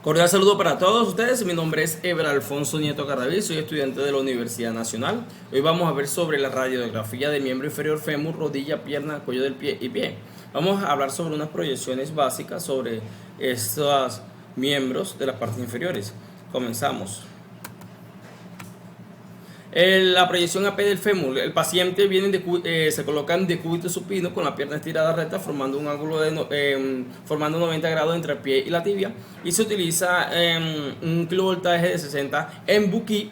Cordial saludo para todos ustedes, mi nombre es Eber Alfonso Nieto Cardaví, soy estudiante de la Universidad Nacional. Hoy vamos a ver sobre la radiografía de miembro inferior, fémur, rodilla, pierna, cuello del pie y pie. Vamos a hablar sobre unas proyecciones básicas sobre estos miembros de las partes inferiores. Comenzamos. La proyección AP del fémur, el paciente se coloca en decúbito supino con la pierna estirada recta formando un ángulo formando 90 grados entre el pie y la tibia, y se utiliza un kilovoltaje de 60 en Buki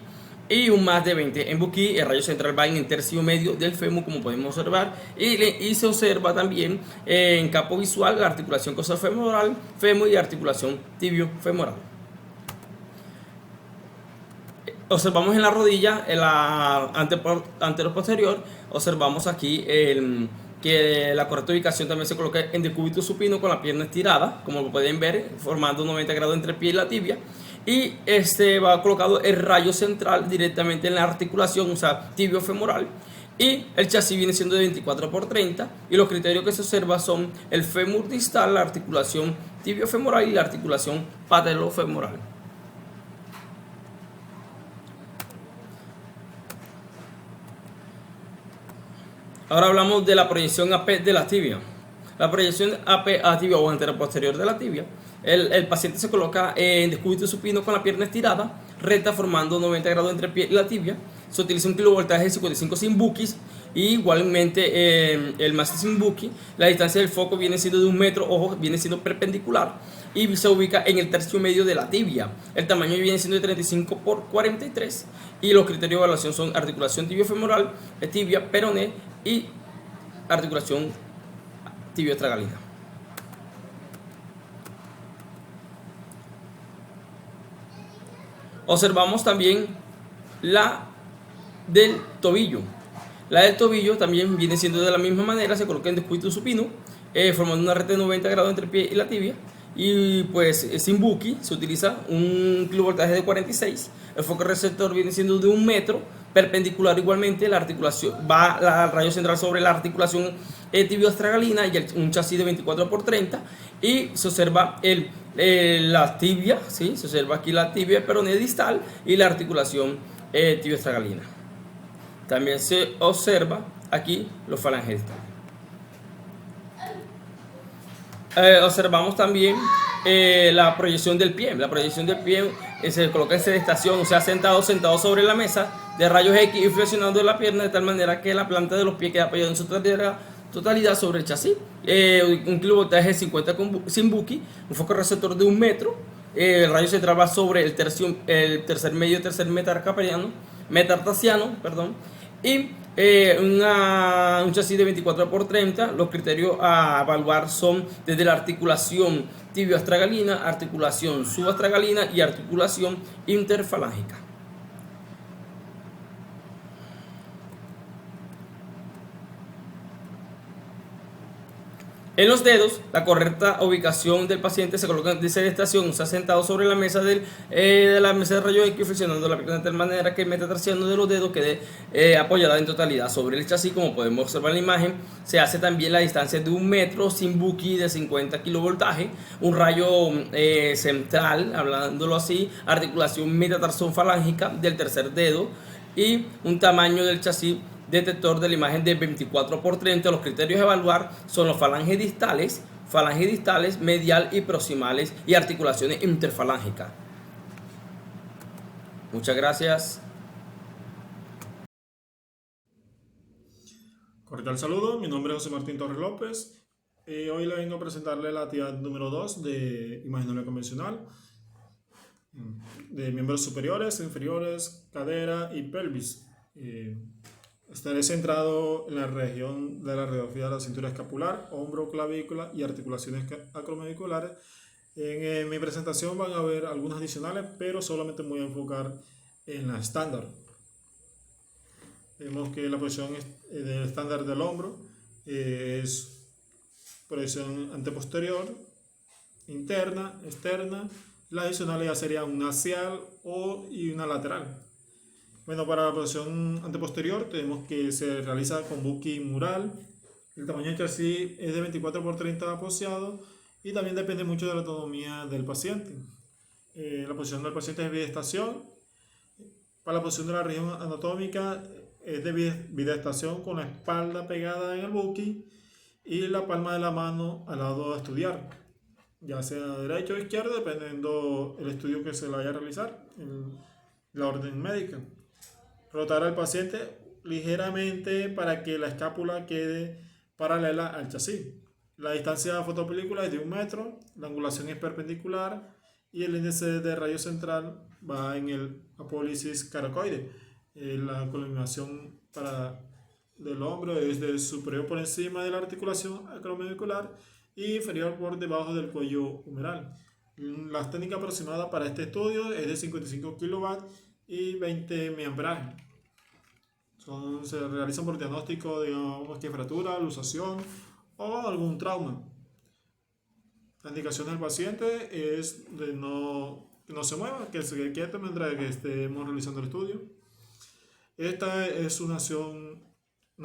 y un más de 20 en Buki. El rayo central va en el tercio medio del fémur, como podemos observar, y se observa también en campo visual la articulación cosofemoral, fémur y articulación tibio-femoral. Observamos en la rodilla, en la antero-posterior, observamos aquí que la correcta ubicación también se coloca en decúbito supino con la pierna estirada, como lo pueden ver, formando 90 grados entre el pie y la tibia. Y va colocado el rayo central directamente en la articulación, o sea, tibio-femoral. Y el chasis viene siendo de 24 por 30. Y los criterios que se observan son el fémur distal, la articulación tibio-femoral y la articulación patelofemoral. Ahora hablamos de la proyección AP de la tibia. La proyección AP a tibia o anteroposterior de la tibia. El paciente se coloca en decúbito supino con la pierna estirada, recta, formando 90 grados entre el pie y la tibia. Se utiliza un kilovoltaje de 55 sin Bukis. Y igualmente el máster sin Buki, la distancia del foco viene siendo de 1 metro, ojo, viene siendo perpendicular y se ubica en el tercio medio de la tibia. El tamaño viene siendo de 35 por 43 y los criterios de evaluación son articulación tibiofemoral, tibia, peroné y articulación tibioestragalina. Observamos también la del tobillo. La del tobillo también viene siendo de la misma manera, se coloca en decúbito supino, formando una red de 90 grados entre el pie y la tibia. Y pues sin Buki se utiliza un kilovoltaje de 46. El foco receptor viene siendo de 1 metro, perpendicular igualmente. La articulación va al rayo central sobre la articulación tibioestragalina y un chasis de 24 por 30. Y se observa la tibia, ¿sí? Se observa aquí la tibia peroné distal y la articulación tibioestragalina. También se observa aquí los falanges distales. Observamos también la proyección del pie. La proyección del pie se coloca en sedestación, o sea, sentado sobre la mesa de rayos X y flexionando la pierna de tal manera que la planta de los pies queda apoyada en su totalidad sobre el chasis. Un kilovoltaje de 50 sin Buki, un foco receptor de 1 metro. El rayo central va sobre el tercer metatarsiano, y un chasis de 24 por 30. Los criterios a evaluar son desde la articulación tibioastragalina, articulación subastragalina y articulación interfalángica. En los dedos, la correcta ubicación del paciente se coloca de sedestación, o sea, sentado sobre la mesa de la mesa de rayos X, flexionando la pierna de tal manera que el metatarsiano de los dedos quede apoyada en totalidad sobre el chasis, como podemos observar en la imagen. Se hace también la distancia de 1 metro sin Buki de 50 kilovoltaje, un rayo central, hablándolo así, articulación metatarsofalángica del tercer dedo y un tamaño del chasis detector de la imagen de 24 por 30. Los criterios a evaluar son los falanges distales, medial y proximales y articulaciones interfalángicas. Muchas gracias. Cordial saludo, mi nombre es José Martín Torres López. Hoy le vengo a presentarle la actividad número 2 de imaginario convencional de miembros superiores, inferiores, cadera y pelvis. Estaré centrado en la región de la radiografía de la cintura escapular, hombro, clavícula y articulaciones acromediculares. En mi presentación van a ver algunas adicionales, pero solamente me voy a enfocar en la estándar. Vemos que la posición del estándar del hombro es proyección anteposterior, interna, externa. Las adicionales ya serían una axial y una lateral. Bueno, para la posición anteposterior tenemos que se realiza con Buki mural. El tamaño del chasis es de 24 por 30 apoyado y también depende mucho de la autonomía del paciente. La posición del paciente es bidestación. Para la posición de la región anatómica es de bidestación con la espalda pegada en el buki y la palma de la mano al lado a estudiar, ya sea derecho o izquierdo, dependiendo el estudio que se le vaya a realizar, la orden médica. Rotar al paciente ligeramente para que la escápula quede paralela al chasis. La distancia de fotopelícula es de 1 metro, la angulación es perpendicular y el índice de rayo central va en el apólisis caracoide. La columnación del hombro es de superior por encima de la articulación acromiodicular y inferior por debajo del cuello humeral. La técnica aproximada para este estudio es de 55 kW y 20 miambraje. Se realizan por diagnóstico de fractura, luxación o algún trauma. La indicación del paciente es de que no se mueva, que se quede quieto mientras que estemos realizando el estudio. Esta es una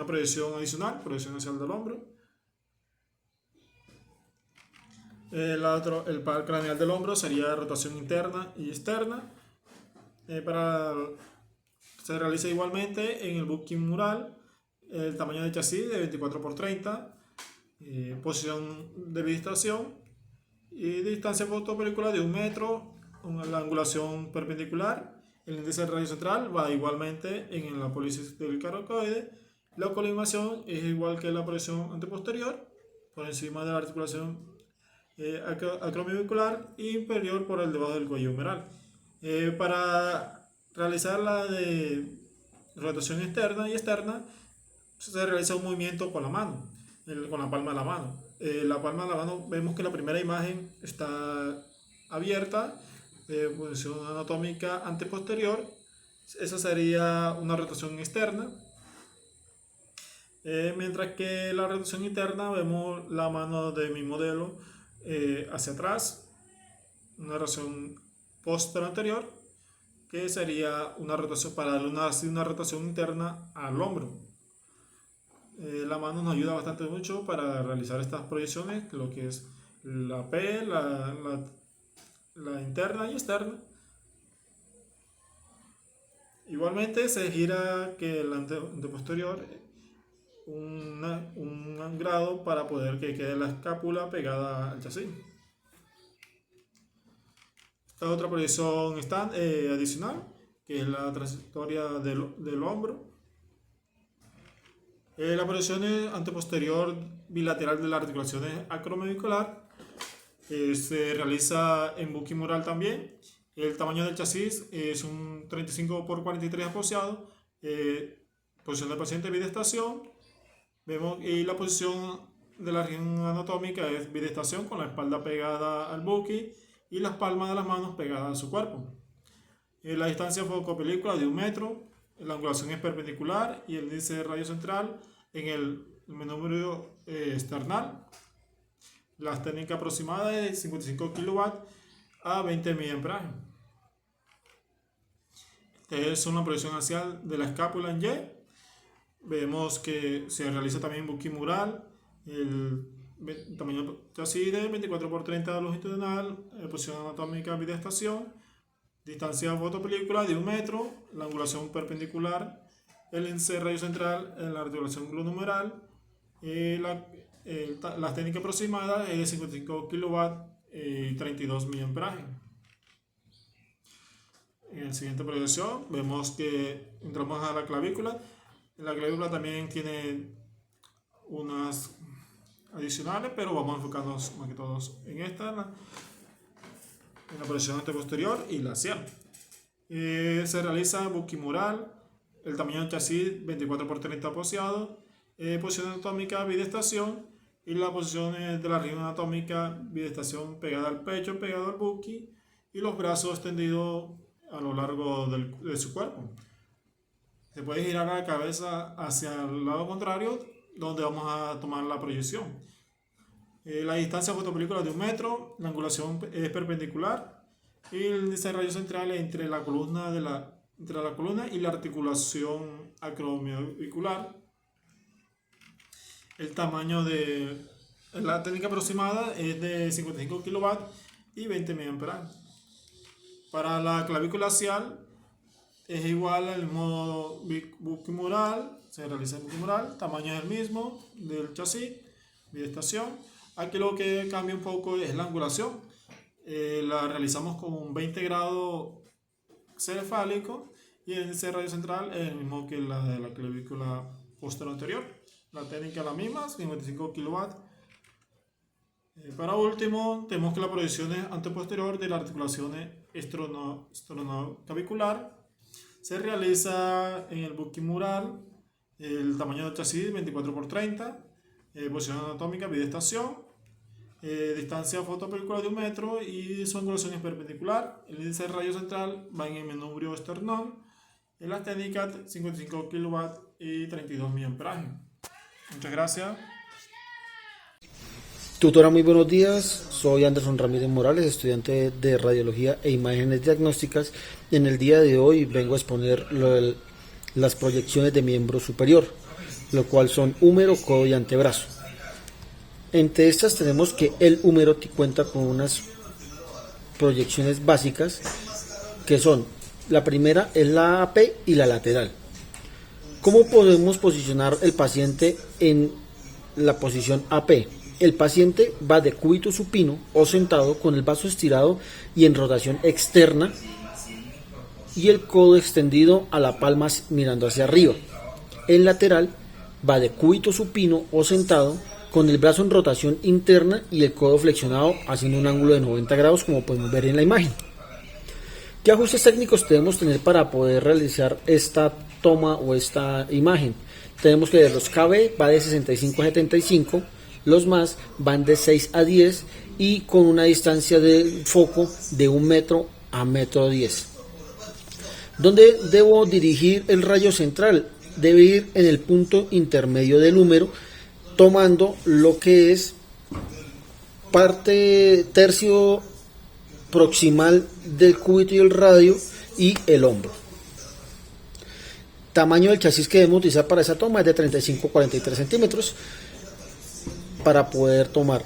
proyección adicional, proyección axial del hombro. El par craneal del hombro sería rotación interna y externa. Se realiza igualmente en el booking mural. El tamaño de chasis de 24 por 30. Posición de bidestación y distancia fotopelícula de 1 metro. La angulación perpendicular. El índice de radio central va igualmente en la apólisis del caracoide. La colimación es igual que la proyección anteposterior por encima de la articulación acromiodicular e inferior por el debajo del cuello humeral. Para realizar la de rotación externa y externa se realiza un movimiento con la mano, con la palma de la mano. La palma de la mano, vemos que la primera imagen está abierta, posición anatómica anteposterior. Esa sería una rotación externa. Mientras que la rotación interna, vemos la mano de mi modelo hacia atrás, una rotación posterior anterior, que sería una rotación para darle una rotación interna al hombro. La mano nos ayuda bastante mucho para realizar estas proyecciones, lo que es la P, la interna y externa. Igualmente se gira que el anteposterior un grado para poder que quede la escápula pegada al chasis. Esta otra proyección adicional, que es la trayectoria del hombro. La proyección anteposterior bilateral de la articulación acromiodicular se realiza en booking mural también. El tamaño del chasis es un 35 por 43 asociado. Posición del paciente bidestación. Y la posición de la región anatómica es bidestación con la espalda pegada al buki y las palmas de las manos pegadas a su cuerpo. La distancia focopelícula de 1 metro, la angulación es perpendicular y el índice de radio central en el manubrio external. La técnica aproximada es de 55 kW a 20 miliamperes. Esta es una proyección axial de la escápula en Y. Vemos que se realiza también booking mural, el tamaño chasis de 24 por 30 longitudinal, posición anatómica bidestación, distancia fotopelícula de 1 metro, la angulación perpendicular, el índice de radio central en la articulación glonumeral, la técnica aproximada es de 55 kW y 32 miliamperaje. En la siguiente proyección vemos que entramos a la clavícula. La clavícula también tiene unas adicionales, pero vamos a enfocarnos más que todos en esta, en la proyección anteposterior y la axial. Se realiza booking mural, el tamaño del chasis 24 por 30 apoyado, posición anatómica bidestación y las posiciones de la región anatómica bidestación pegada al pecho, pegado al buki y los brazos extendidos a lo largo de su cuerpo. Se puede girar la cabeza hacia el lado contrario, donde vamos a tomar la proyección. La distancia fotopelícula de 1 metro, la angulación es perpendicular y el índice de radio central entre la columna y la articulación acromiodicular. El tamaño de la técnica aproximada es de 55 kW y 20 mA. Para la clavícula axial es igual al modo buquimural, se realiza el buquimural, tamaño es el mismo del chasis, bidestación. Aquí lo que cambia un poco es la angulación. La realizamos con un 20 grados cefálico y en ese radio central es el mismo que la de la clavícula posterior anterior. La técnica es la misma, 55 kW. Para último, tenemos que la proyección anteposterior de las articulaciones esternoclavicular se realiza en el buquimural, el tamaño del chasis 24 por 30, posición anatómica, bidestación, distancia fotopelicular de 1 metro y su angulación es perpendicular. El índice de radio central va en el manubrio esternón. En las técnicas 55 kW y 32 mA. Muchas gracias. Tutora, muy buenos días. Soy Anderson Ramírez Morales, estudiante de Radiología e Imágenes Diagnósticas. En el día de hoy vengo a exponer las proyecciones de miembro superior, lo cual son húmero, codo y antebrazo. Entre estas tenemos que el húmero cuenta con unas proyecciones básicas que son: la primera es la AP y la lateral. ¿Cómo podemos posicionar el paciente en la posición AP? El paciente va de cúbito supino o sentado con el brazo estirado y en rotación externa y el codo extendido a la palma mirando hacia arriba. El lateral va de cúbito supino o sentado con el brazo en rotación interna y el codo flexionado haciendo un ángulo de 90 grados, como podemos ver en la imagen. ¿Qué ajustes técnicos debemos tener para poder realizar esta toma o esta imagen? Tenemos que ver los KB va de 65 a 75, los más van de 6 a 10 y con una distancia de foco de 1 metro a 1,10 m. ¿Dónde debo dirigir el rayo central? Debe ir en el punto intermedio del húmero, tomando lo que es parte tercio proximal del cúbito y el radio y el hombro. Tamaño del chasis que debemos utilizar para esa toma es de 35 a 43 centímetros para poder tomar.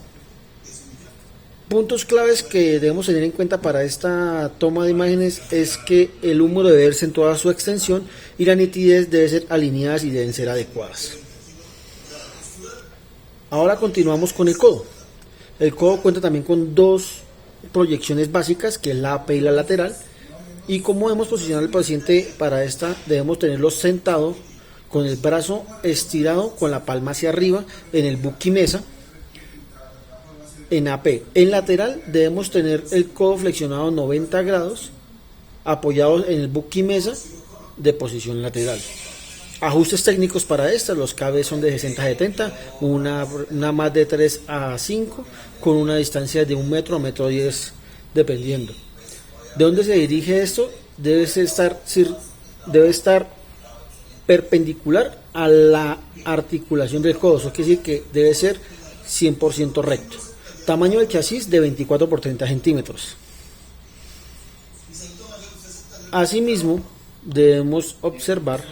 Puntos claves que debemos tener en cuenta para esta toma de imágenes es que el húmero debe verse en toda su extensión y la nitidez debe ser alineadas y deben ser adecuadas. Ahora continuamos con el codo. El codo cuenta también con dos proyecciones básicas, que es la AP y la lateral. Y cómo debemos posicionar al paciente para esta, debemos tenerlo sentado con el brazo estirado con la palma hacia arriba en el buquimesa en AP. En lateral debemos tener el codo flexionado 90 grados apoyados en el buquimesa de posición lateral. Ajustes técnicos para esta: los KB son de 60 a 70, una más de 3 a 5 con una distancia de 1 metro a 1,10 m dependiendo. ¿De dónde se dirige esto? Debe estar perpendicular a la articulación del codo, eso quiere decir que debe ser 100% recto. Tamaño del chasis de 24 por 30 centímetros. Asimismo, debemos observar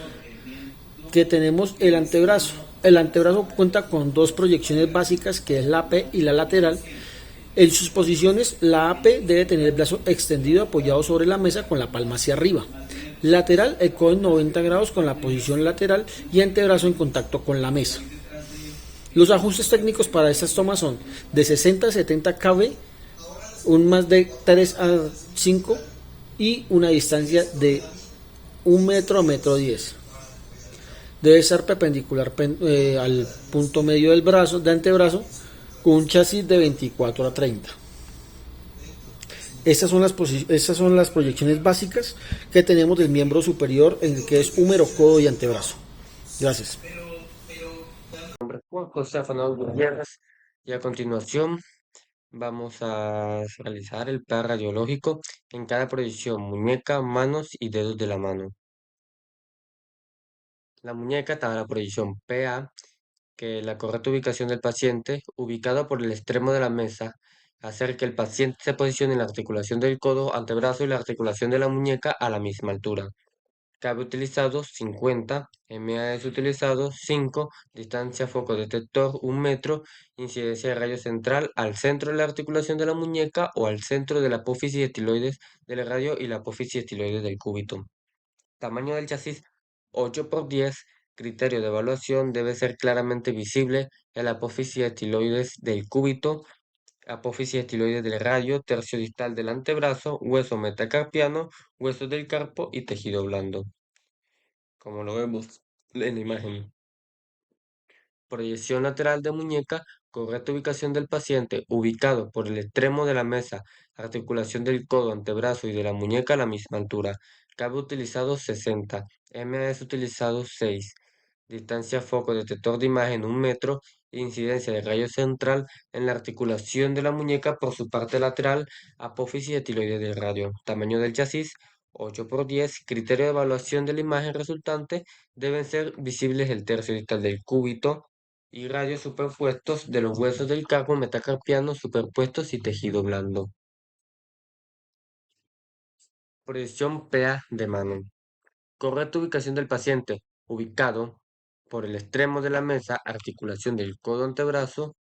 que tenemos el antebrazo. El antebrazo cuenta con dos proyecciones básicas, que es la AP y la lateral. En sus posiciones, la AP debe tener el brazo extendido apoyado sobre la mesa con la palma hacia arriba. Lateral, el codo en 90 grados con la posición lateral y antebrazo en contacto con la mesa. Los ajustes técnicos para estas tomas son de 60 a 70 kb, un más de 3 a 5 y una distancia de 1 metro a 1,10 m. Debe estar perpendicular al punto medio del brazo, de antebrazo, con un chasis de 24 a 30. Estas son las proyecciones básicas que tenemos del miembro superior, en el que es húmero, codo y antebrazo. Gracias. Mi nombre es Juan José Afanador Gutiérrez y a continuación vamos a realizar el plan radiológico en cada proyección: muñeca, manos y dedos de la mano. La muñeca está la proyección PA, que es la correcta ubicación del paciente, ubicada por el extremo de la mesa, hacer que el paciente se posicione en la articulación del codo, antebrazo y la articulación de la muñeca a la misma altura. Cabe utilizado 50, MA es utilizado 5, distancia foco detector 1 metro, incidencia de rayo central al centro de la articulación de la muñeca o al centro de la apófisis estiloides del radio y la apófisis estiloides del cúbito. Tamaño del chasis 8×10, criterio de evaluación debe ser claramente visible en la apófisis estiloides del cúbito, apófisis estiloides del radio, tercio distal del antebrazo, hueso metacarpiano, hueso del carpo y tejido blando, como lo vemos en la imagen. Proyección lateral de muñeca, correcta ubicación del paciente, ubicado por el extremo de la mesa, articulación del codo, antebrazo y de la muñeca a la misma altura. Cabe utilizado 60, MA es utilizado 6. Distancia foco detector de imagen 1 metro, incidencia de rayo central en la articulación de la muñeca por su parte lateral, apófisis estiloide del radio. Tamaño del chasis 8×10, criterio de evaluación de la imagen resultante, deben ser visibles el tercio distal del cúbito y radios superpuestos de los huesos del carpo metacarpiano superpuestos y tejido blando. Proyección PA de mano. Correcta ubicación del paciente, ubicado por el extremo de la mesa, articulación del codo antebrazo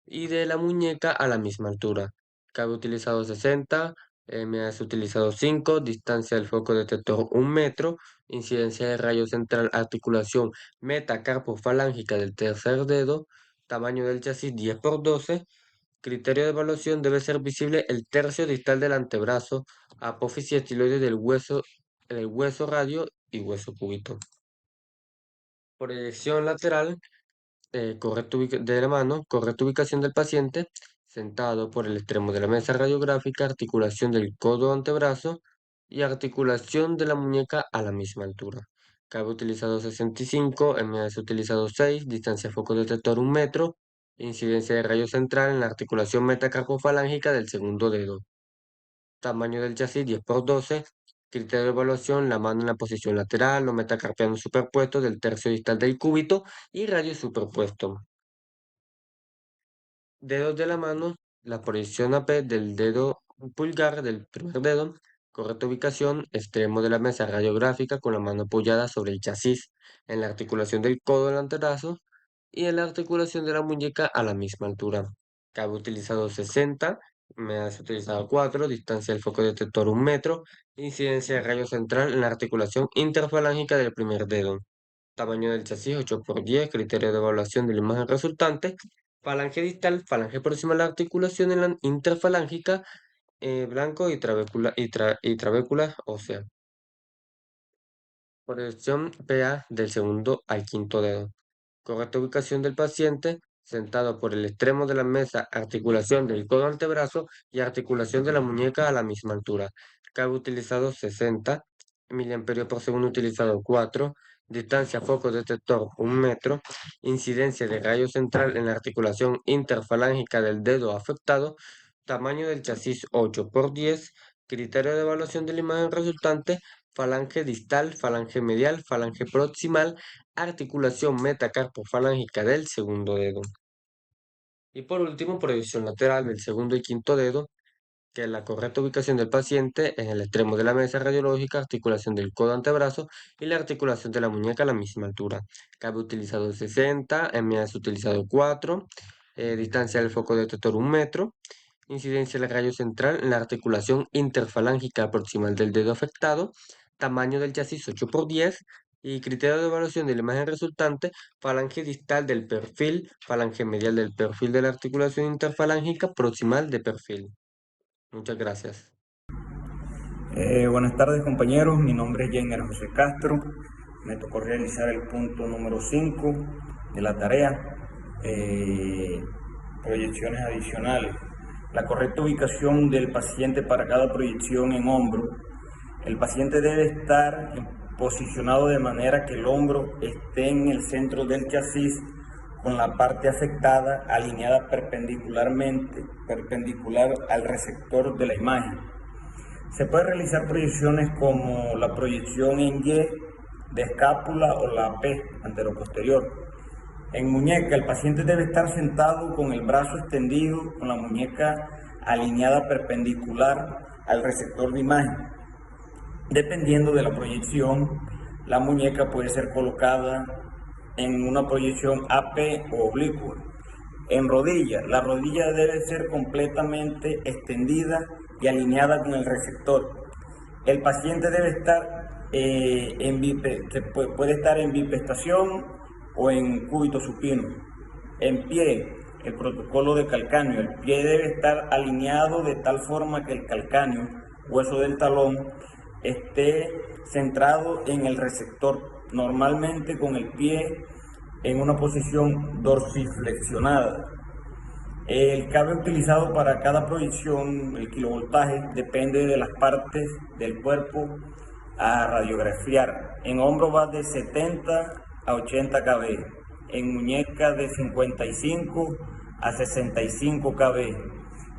y de la muñeca a la misma altura. Cabe utilizado 60, MA es utilizado 5, distancia del foco detector 1 metro, incidencia de rayo central, articulación metacarpofalángica del tercer dedo, tamaño del chasis 10×12, criterio de evaluación debe ser visible el tercio distal del antebrazo, apófisis estiloide del hueso radio y hueso cúbito. Proyección lateral de la mano, correcta ubicación del paciente, sentado por el extremo de la mesa radiográfica, articulación del codo antebrazo y articulación de la muñeca a la misma altura. Cabe utilizado 65, MA es utilizado 6, distancia foco detector 1 metro, incidencia de rayo central en la articulación metacarpofalángica del segundo dedo. Tamaño del chasis 10×12, criterio de evaluación, la mano en la posición lateral, los metacarpianos superpuestos del tercio distal del cúbito y radio superpuesto. Dedos de la mano, la proyección AP del dedo pulgar del primer dedo, correcta ubicación, extremo de la mesa radiográfica con la mano apoyada sobre el chasis, en la articulación del codo del antebrazo y en la articulación de la muñeca a la misma altura. Cabe utilizado 60, me has utilizado 4, distancia del foco detector 1 metro, incidencia de rayo central en la articulación interfalángica del primer dedo. Tamaño del chasis 8×10, criterio de evaluación de la imagen resultante, falange distal, falange proximal a la articulación en la interfalángica, blanco y trabécula ósea. Proyección PA del segundo al quinto dedo. Correcta ubicación del paciente, sentado por el extremo de la mesa, articulación del codo antebrazo y articulación de la muñeca a la misma altura. Cabe utilizado 60, miliamperio por segundo utilizado 4, distancia foco detector 1 metro, incidencia de rayo central en la articulación interfalángica del dedo afectado, tamaño del chasis 8×10, criterio de evaluación de la imagen resultante, falange distal, falange medial, falange proximal, articulación metacarpofalángica del segundo dedo. Y por último, proyección lateral del segundo y quinto dedo, que es la correcta ubicación del paciente en el extremo de la mesa radiológica, articulación del codo antebrazo y la articulación de la muñeca a la misma altura. Cabe utilizado 60, MA es utilizado 4, distancia del foco detector 1 metro, incidencia del rayo central en la articulación interfalángica proximal del dedo afectado, tamaño del chasis 8×10 y criterio de evaluación de la imagen resultante, falange distal del perfil, falange medial del perfil de la articulación interfalángica proximal de perfil. Muchas gracias. Buenas tardes compañeros, mi nombre es Jenner José Castro, me tocó realizar el punto número 5 de la tarea, proyecciones adicionales. La correcta ubicación del paciente para cada proyección en hombro. El paciente debe estar posicionado de manera que el hombro esté en el centro del chasis con la parte afectada alineada perpendicular al receptor de la imagen. Se puede realizar proyecciones como la proyección en Y de escápula o la P anteroposterior. En muñeca, el paciente debe estar sentado con el brazo extendido, con la muñeca alineada perpendicular al receptor de imagen. Dependiendo de la proyección, la muñeca puede ser colocada en una proyección AP o oblicua. En rodilla, la rodilla debe ser completamente extendida y alineada con el receptor. El paciente debe estar puede estar en bipestación o en cúbito supino. En pie, el protocolo de calcáneo. El pie debe estar alineado de tal forma que el calcáneo, hueso del talón, esté centrado en el receptor, normalmente con el pie en una posición dorsiflexionada. El cable utilizado para cada proyección, el kilovoltaje, depende de las partes del cuerpo a radiografiar. En hombro va de 70 a 80 kV, en muñeca de 55 a 65 kV,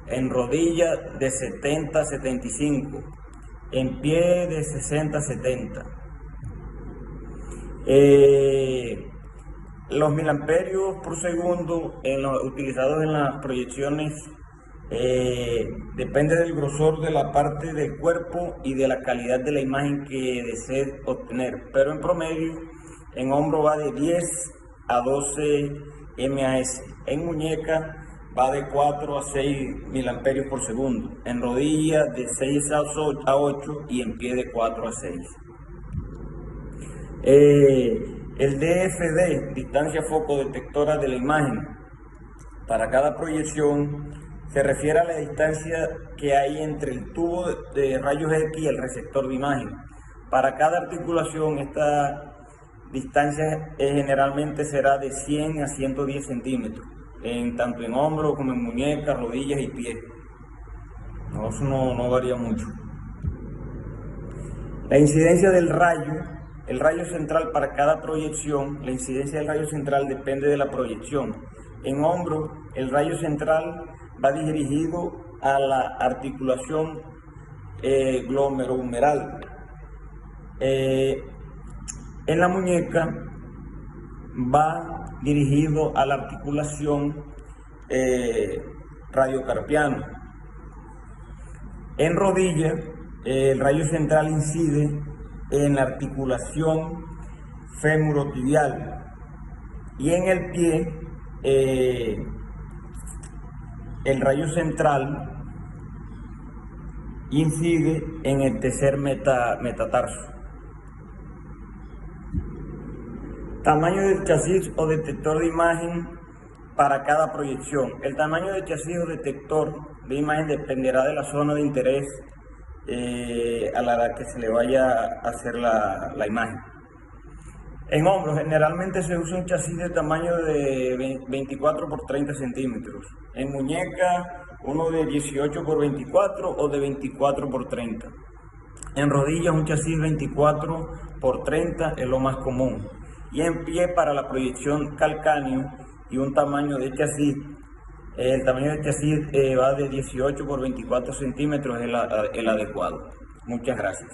en rodilla de 70 a 75, en pie de 60 a 70. Los miliamperios por segundo utilizados en las proyecciones depende del grosor de la parte del cuerpo y de la calidad de la imagen que desee obtener, pero en promedio en hombro va de 10 a 12 MAS, en muñeca va de 4 a 6 miliamperios por segundo, en rodilla de 6 a 8 y en pie de 4 a 6. El DFD, distancia foco detectora de la imagen, para cada proyección se refiere a la distancia que hay entre el tubo de rayos X y el receptor de imagen. Para cada articulación esta distancia generalmente será de 100 a 110 centímetros, tanto en hombro como en muñeca, rodillas y pies. Eso no varía mucho. La incidencia del rayo. El rayo central para cada proyección, la incidencia del rayo central depende de la proyección. En hombro, el rayo central va dirigido a la articulación glomerular. En la muñeca va dirigido a la articulación radiocarpiana. En rodilla, el rayo central incide en la articulación femurotibial, y en el pie el rayo central incide en el tercer metatarso. Tamaño del chasis o detector de imagen para cada proyección. El tamaño del chasis o detector de imagen dependerá de la zona de interés a la que se le vaya a hacer la imagen. En hombros generalmente se usa un chasis de tamaño de 24 por 30 centímetros. En muñeca uno de 18 por 24 o de 24 por 30. En rodillas un chasis 24 por 30 es lo más común. Y en pie para la proyección calcáneo y un tamaño de chasis. El tamaño del chasis va de 18 por 24 centímetros, es el adecuado. Muchas gracias.